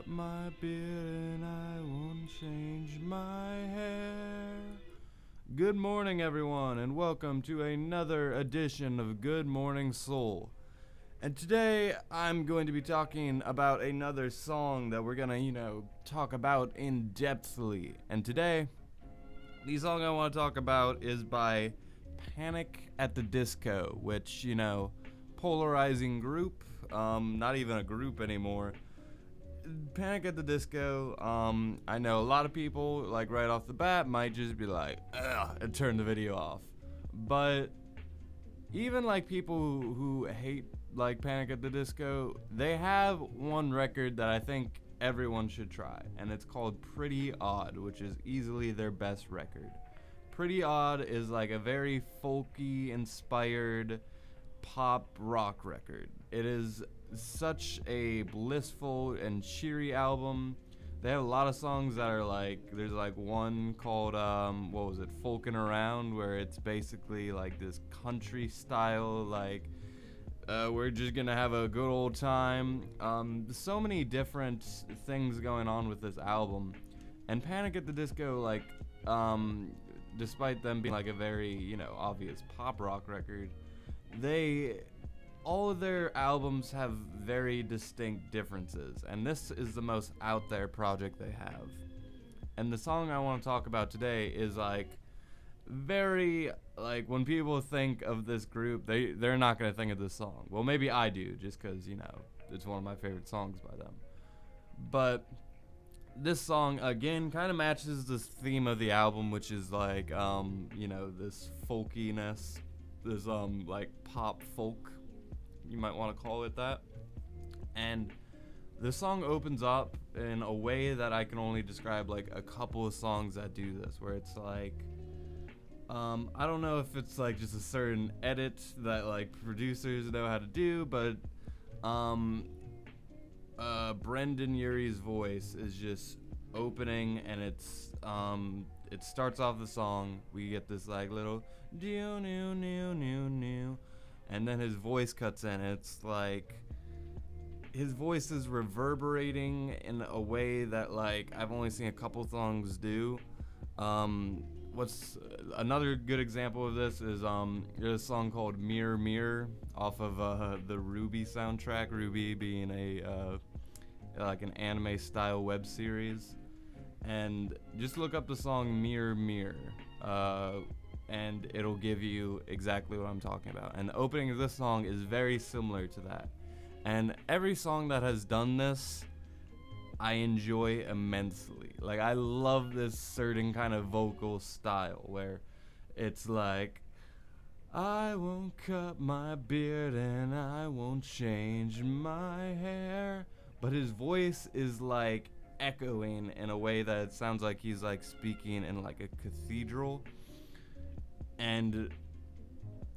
cut my beard and I won't change my hair. Good morning, everyone, and welcome to another edition of Good Morning Soul. And today I'm going to be talking about another song that we're gonna, talk about in depthly. And today, the song I want to talk about is by Panic at the Disco, which, polarizing group, not even a group anymore. Panic at the Disco, I know a lot of people, like right off the bat, might just be like, ugh, and turn the video off. But even like people who hate like Panic at the Disco, they have one record that I think everyone should try, and it's called Pretty Odd, which is easily their best record. Pretty Odd is like a very folky inspired pop rock record. It is such a blissful and cheery album. They have a lot of songs that are like, there's like one called Folkin' Around, where it's basically like this country style, like we're just gonna have a good old time. So many different things going on with this album. And Panic at the Disco, like, despite them being like a very, obvious pop rock record, all of their albums have very distinct differences, and this is the most out there project they have. And the song I want to talk about today is like very, like, when people think of this group, they're not going to think of this song. Well, maybe I do, just because, it's one of my favorite songs by them. But this song, again, kind of matches this theme of the album, which is like, this folkiness, this, like, pop folk, you might want to call it that. And the song opens up in a way that I can only describe like a couple of songs that do this, where it's like, I don't know if it's like just a certain edit that like producers know how to do, but Brendan Urie's voice is just opening, and it starts off the song. We get this like little new new new new new, and then his voice cuts in. It's like his voice is reverberating in a way that like I've only seen a couple songs do. What's another good example of this is there's a song called Mirror Mirror off of the Ruby soundtrack. Ruby being a like an anime style web series, and just look up the song Mirror Mirror, and it'll give you exactly what I'm talking about. And the opening of this song is very similar to that. And every song that has done this, I enjoy immensely. Like, I love this certain kind of vocal style where it's like, I won't cut my beard and I won't change my hair. But his voice is like echoing in a way that it sounds like he's like speaking in like a cathedral. And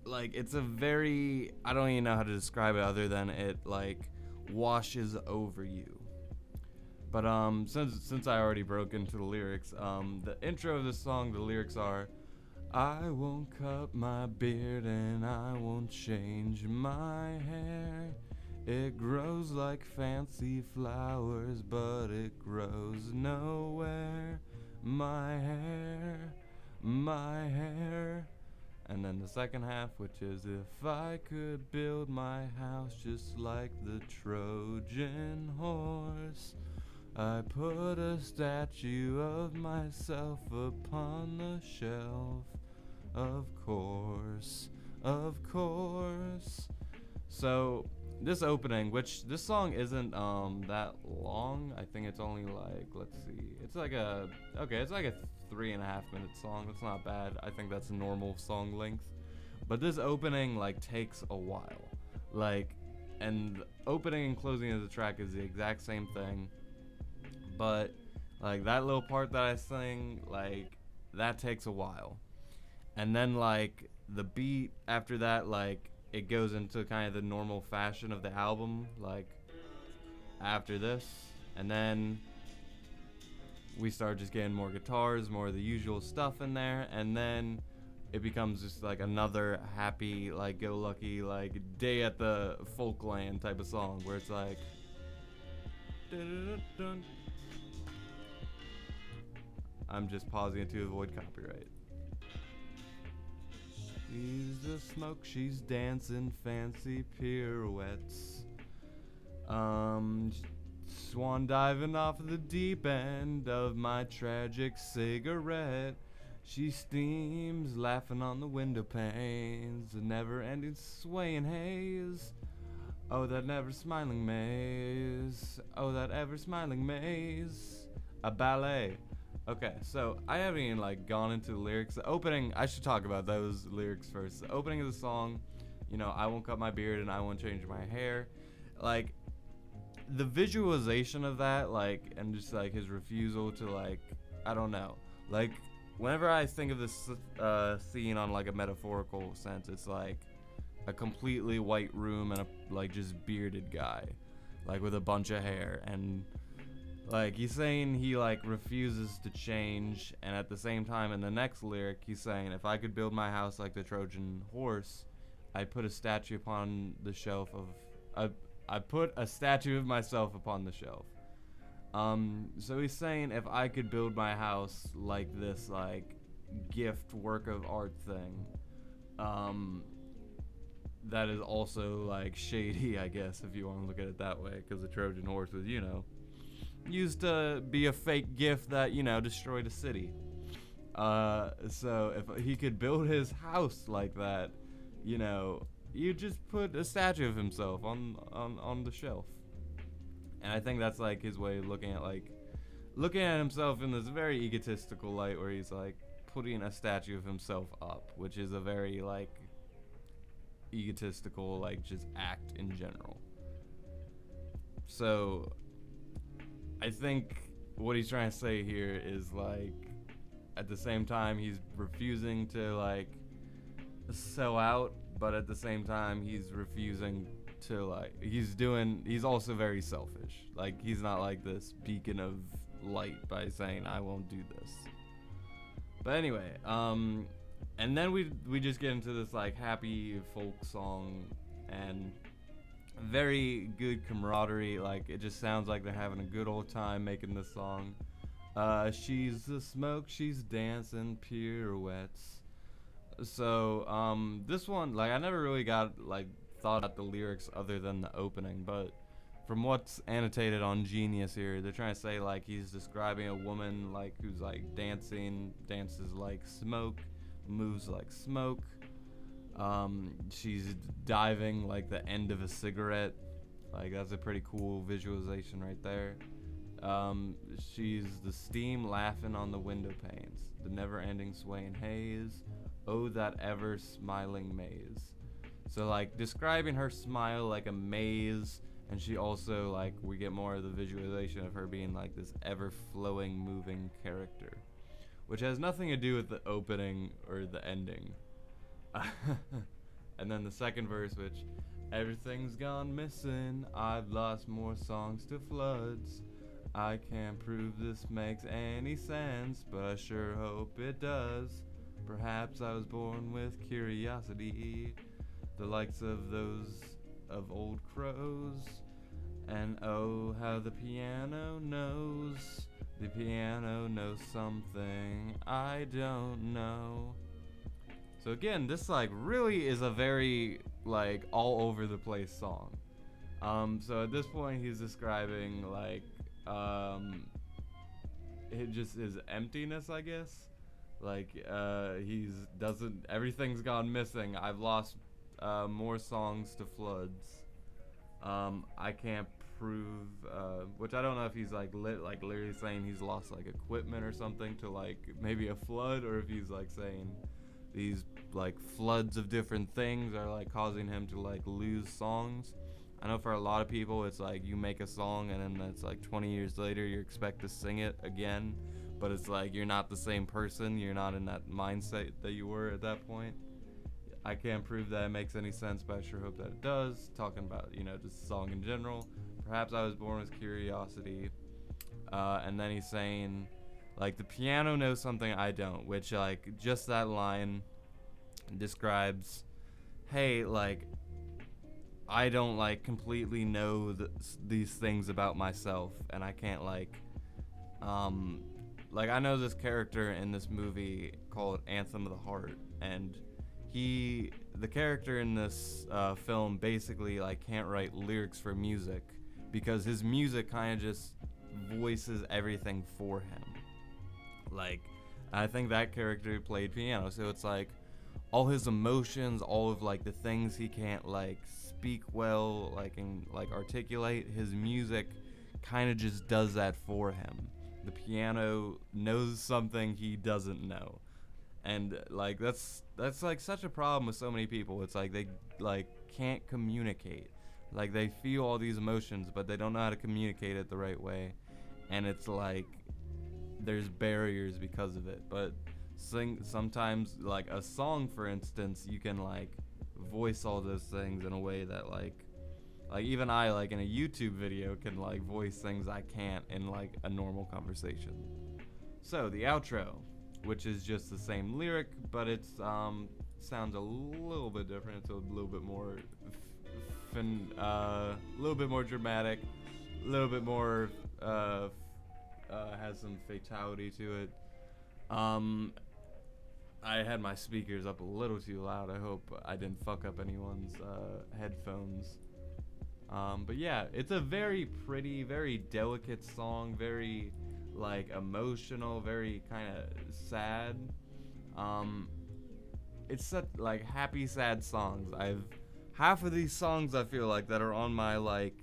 like it's a very, I don't even know how to describe it other than it like washes over you. But since I already broke into the lyrics, the intro of this song, the lyrics are, I won't cut my beard and I won't change my hair. It grows like fancy flowers, but it grows nowhere. My hair, my hair. And then the second half, which is, if I could build my house just like the Trojan horse, I put a statue of myself upon the shelf. Of course, of course. So this opening, which this song isn't that long. I think it's only like, let's see, it's like a 3.5-minute song. That's not bad. I think that's a normal song length. But this opening like takes a while. Like, and the opening and closing of the track is the exact same thing. But like that little part that I sing, like that takes a while. And then like the beat after that, like it goes into kind of the normal fashion of the album, like after this. And then we start just getting more guitars, more of the usual stuff in there, and then it becomes just like another happy, like go lucky, like day at the Folkland type of song, where it's like, I'm just pausing it to avoid copyright. She's the smoke, she's dancing fancy pirouettes. Swan diving off the deep end of my tragic cigarette. She steams, laughing on the window panes, a never-ending swaying haze. Oh, that never smiling maze. Oh, that ever smiling maze. A ballet. Okay, so I haven't even like gone into the lyrics. The opening, I should talk about those lyrics first. The opening of the song, you know, I won't cut my beard and I won't change my hair. Like, the visualization of that, like, and just like his refusal to, like, I don't know. Like, whenever I think of this scene on like a metaphorical sense, it's like a completely white room and a like just bearded guy, like with a bunch of hair, and like he's saying he like refuses to change, and at the same time in the next lyric he's saying, if I could build my house like the Trojan horse, I'd put a statue upon the shelf of I put a statue of myself upon the shelf. So he's saying if I could build my house like this like gift work of art thing, that is also like shady, I guess, if you want to look at it that way, because the Trojan horse was, you know, used to be a fake gift that, you know, destroyed a city. So if he could build his house like that, you know, you just put a statue of himself on the shelf. And I think that's like his way of looking at himself in this very egotistical light, where he's like putting a statue of himself up, which is a very like egotistical like just act in general. So I think what he's trying to say here is like, at the same time he's refusing to like sell out, but at the same time he's refusing to like, he's also very selfish. Like, he's not like this beacon of light by saying I won't do this. But anyway, and then we just get into this like happy folk song and very good camaraderie. Like, it just sounds like they're having a good old time making this song. She's the smoke, she's dancing pirouettes. So this one, like, I never really thought about the lyrics other than the opening, but from what's annotated on Genius here, they're trying to say like he's describing a woman like who's like dances like smoke, moves like smoke. She's diving like the end of a cigarette. Like, that's a pretty cool visualization right there. She's the steam laughing on the window panes, the never-ending swaying haze. Oh, that ever smiling maze. So like describing her smile like a maze, and she also like, we get more of the visualization of her being like this ever-flowing, moving character, which has nothing to do with the opening or the ending. And then the second verse, which, everything's gone missing, I've lost more songs to floods. I can't prove this makes any sense, but I sure hope it does. Perhaps I was born with curiosity, the likes of those of old crows. And oh, how the piano knows something I don't know. So again, this like really is a very like all over the place song. So at this point he's describing like it just is emptiness, I guess. Like everything's gone missing. I've lost more songs to floods. I can't prove, which I don't know if he's like literally saying he's lost like equipment or something to like maybe a flood, or if he's like saying these like floods of different things are like causing him to like lose songs. I know for a lot of people it's like you make a song and then it's like 20 years later you expect to sing it again, but it's like you're not the same person, you're not in that mindset that you were at that point. I can't prove that it makes any sense, but I sure hope that it does. Talking about, you know, just song in general. Perhaps I was born with curiosity. And then he's saying, like, the piano knows something I don't, which, like, just that line describes, hey, like, I don't like completely know these things about myself, and I can't like I know this character in this movie called Anthem of the Heart, and the character in this film basically like can't write lyrics for music because his music kind of just voices everything for him. Like, I think that character played piano, so it's like all his emotions, all of like the things he can't like speak well, like and like articulate, his music kind of just does that for him. The piano knows something he doesn't know. And like that's like such a problem with so many people. It's like they like can't communicate. Like they feel all these emotions, but they don't know how to communicate it the right way. And it's like there's barriers because of it. But sometimes like a song, for instance, you can like voice all those things in a way that like even I, like in a YouTube video, can like voice things I can't in like a normal conversation. So the outro, which is just the same lyric, but it's sounds a little bit different. It's a little bit more little bit more dramatic, a little bit more has some fatality to it. I had my speakers up a little too loud. I hope I didn't fuck up anyone's headphones. But yeah, it's a very pretty, very delicate song, very like emotional, very kind of sad. It's such like happy, sad songs. Half of these songs I feel like that are on my like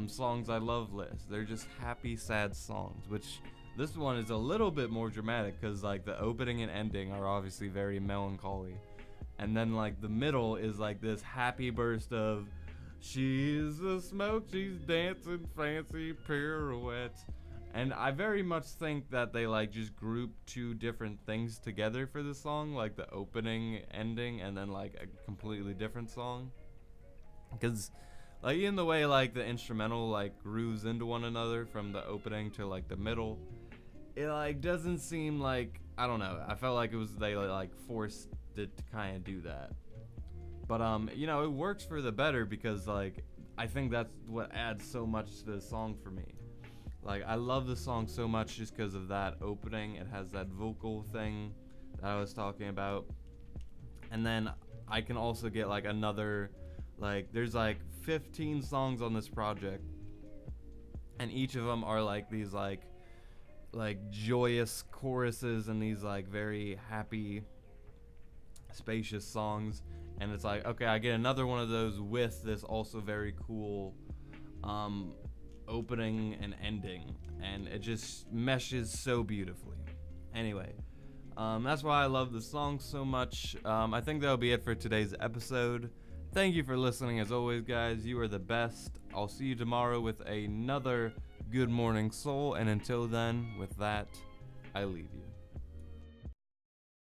songs I love list. They're just happy, sad songs, which this one is a little bit more dramatic because like the opening and ending are obviously very melancholy, and then like the middle is like this happy burst of she's a smoke, she's dancing fancy pirouettes. And I very much think that they like just group two different things together for the song, like the opening, ending, and then like a completely different song. Because like in the way like the instrumental like grooves into one another from the opening to like the middle, it like doesn't seem like, I don't know, I felt like it was they like forced it to kind of do that. But you know, it works for the better because like I think that's what adds so much to the song for me. Like I love the song so much just because of that opening. It has that vocal thing that I was talking about, and then I can also get like another, like there's like 15 songs on this project, and each of them are like these like joyous choruses and these like very happy, spacious songs. And it's like, okay, I get another one of those with this also very cool opening and ending, and it just meshes so beautifully. Anyway, that's why I love the song so much. I think that'll be it for today's episode. Thank you for listening as always, guys. You are the best. I'll see you tomorrow with another Good Morning Soul, and until then, with that, I leave you.